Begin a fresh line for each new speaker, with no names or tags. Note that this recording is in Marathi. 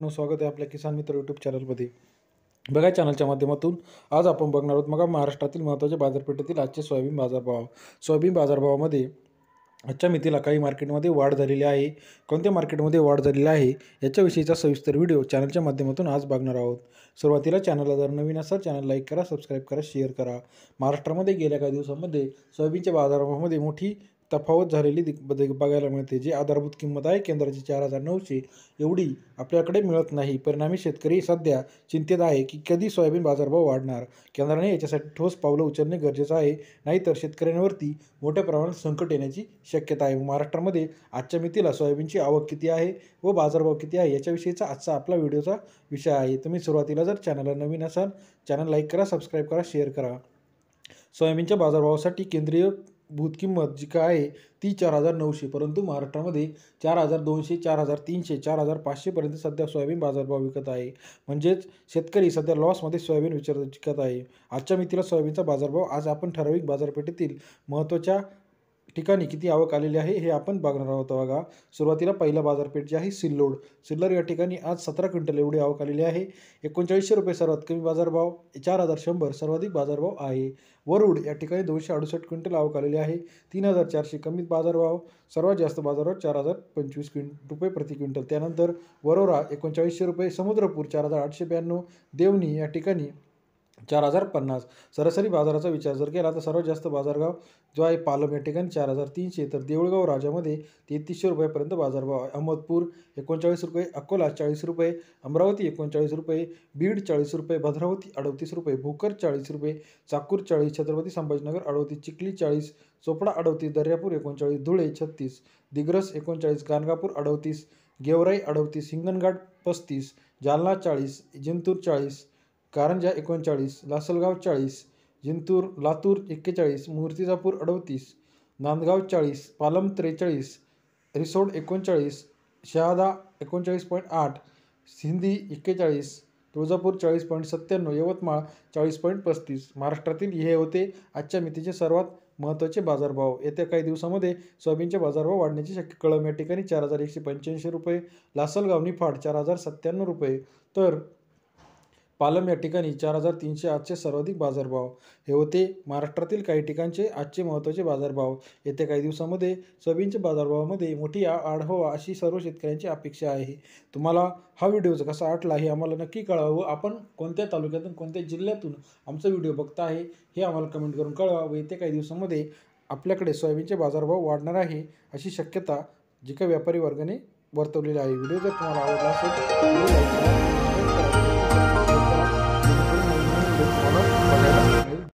स्वागत आहे आपल्या किसान मित्र यूट्यूब चॅनलमध्ये। बघा चॅनलच्या माध्यमातून आज आपण बघणार आहोत मग महाराष्ट्रातील महत्त्वाच्या बाजारपेठेतील आजचे सोयाबीन बाजारभाव। सोयाबीन बाजारभावामध्ये आजच्या मितीला काही मार्केटमध्ये वाढ झालेली आहे, कोणत्या मार्केटमध्ये वाढ झालेली आहे याच्याविषयीचा सविस्तर व्हिडिओ चॅनलच्या माध्यमातून आज बघणार आहोत। सुरुवातीला चॅनलला जर नवीन असाल चॅनल लाईक करा, सबस्क्राईब करा, शेअर करा। महाराष्ट्रामध्ये गेल्या काही दिवसांमध्ये सोयाबीनच्या बाजारभावामध्ये मोठी तफावत झालेली बघायला मिळते। जी आधारभूत किंमत आहे केंद्राची 4,900 एवढी आपल्याकडे मिळत नाही। परिणामी शेतकरी सध्या चिंतेत आहे की कधी सोयाबीन बाजारभाव वाढणार। केंद्राने याच्यासाठी ठोस पावलं उचलणे गरजेचं आहे, नाहीतर शेतकऱ्यांवरती मोठ्या प्रमाणात संकट येण्याची शक्यता आहे। महाराष्ट्रामध्ये आजच्या मितीला सोयाबीनची आवक किती आहे व बाजारभाव किती आहे याच्याविषयीचा आजचा आपला व्हिडिओचा विषय आहे। तुम्ही सुरुवातीला जर चॅनलला नवीन असाल चॅनल लाईक करा, सबस्क्राईब करा, शेअर करा। सोयाबीनच्या बाजारभावासाठी केंद्रीय भूत किंमत जी काय आहे ती 4,900, परंतु महाराष्ट्रामध्ये 4,200, 4,300, 4,500 पर्यंत सध्या सोयाबीन बाजारभाव विकत आहे। म्हणजेच शेतकरी सध्या लॉसमध्ये सोयाबीन विकत आहे। आजच्या मितीला सोयाबीनचा बाजारभाव आज आपण ठराविक बाजारपेठेतील महत्त्वाच्या ठिकाणी किती आवक आलेली आहे हे आपण बघणार आहोत। बघा सुरुवातीला पहिला बाजारपेठ जी आहे सिल्लोड या ठिकाणी आज 17 क्विंटल एवढी आवक आलेली आहे। 3900 रुपये सर्वात कमी बाजारभाव, 4,100 सर्वाधिक बाजारभाव आहे। वरुड या ठिकाणी 268 क्विंटल आवक आलेली आहे, 3,400 कमी बाजारभाव, सर्वात जास्त बाजारभाव 4,025 रुपये प्रति क्विंटल। त्यानंतर वरोरा 3900 रुपये, समुद्रपूर 4,892, देवणी या ठिकाणी 4,050। सरासरी बाजाराचा विचार जर केला तर सर्वात जास्त बाजारभाव जो आहे पालम या ठिकाणी 4,300, तर देऊळगाव राजामध्ये 3,300 रुपयापर्यंत बाजारभाव आहे। अहमदपूर 39 रुपये, अकोला 40 रुपये, अमरावती 39 रुपये, बीड 40 रुपये, भद्रावती 38 रुपये, भोकर 40 रुपये, चाकूर 40, छत्रपती संभाजीनगर 38, चिखली 40, चोपडा 38, दर्यापूर 39, धुळे 36, दिग्रस 39, गाणगापूर 38, गेवराई 38, हिंगणघाट 35, जालना 40, जिंतूर 40, कारंजा 39, लासलगाव 40, लातूर 41, मूर्तिजापूर 38, नांदगाव 40, पालम 43, रिसोड 39, शहादा 39.8, सिंधी 41, तुळजापूर 40.97, यवतमाळ 40.35। महाराष्ट्रातील हे होते आजच्या मितीचे सर्वात महत्त्वाचे बाजारभाव। येत्या काही दिवसामध्ये सोयाबीनचे बाजारभाव वाढण्याची शक्यता। कळंब या ठिकाणी 4,185 रुपये, लासलगाव निफाड 4,097 रुपये, तर पालम या ठिकाणी 4,300 आजचे सर्वाधिक बाजारभाव। हे होते महाराष्ट्रातील काही ठिकाणचे आजचे महत्त्वाचे बाजारभाव। येत्या काही दिवसामध्ये सोयाबीनच्या बाजारभावामध्ये मोठी वाढ व्हावी अशी सर्व शेतकऱ्यांची अपेक्षा आहे। तुम्हाला हा व्हिडिओ कसा वाटला हे आम्हाला नक्की कळवा व आपण कोणत्या तालुक्यातून कोणत्या जिल्ह्यातून आमचा व्हिडिओ बघता आहे हे आम्हाला कमेंट करून कळवा। व येत्या काही दिवसामध्ये आपल्याकडे सोयाबीनचे बाजारभाव वाढणार आहे अशी शक्यता जी काही व्यापारी वर्गाने वर्तवलेली आहे। व्हिडिओ जर तुम्हाला आवडला असेल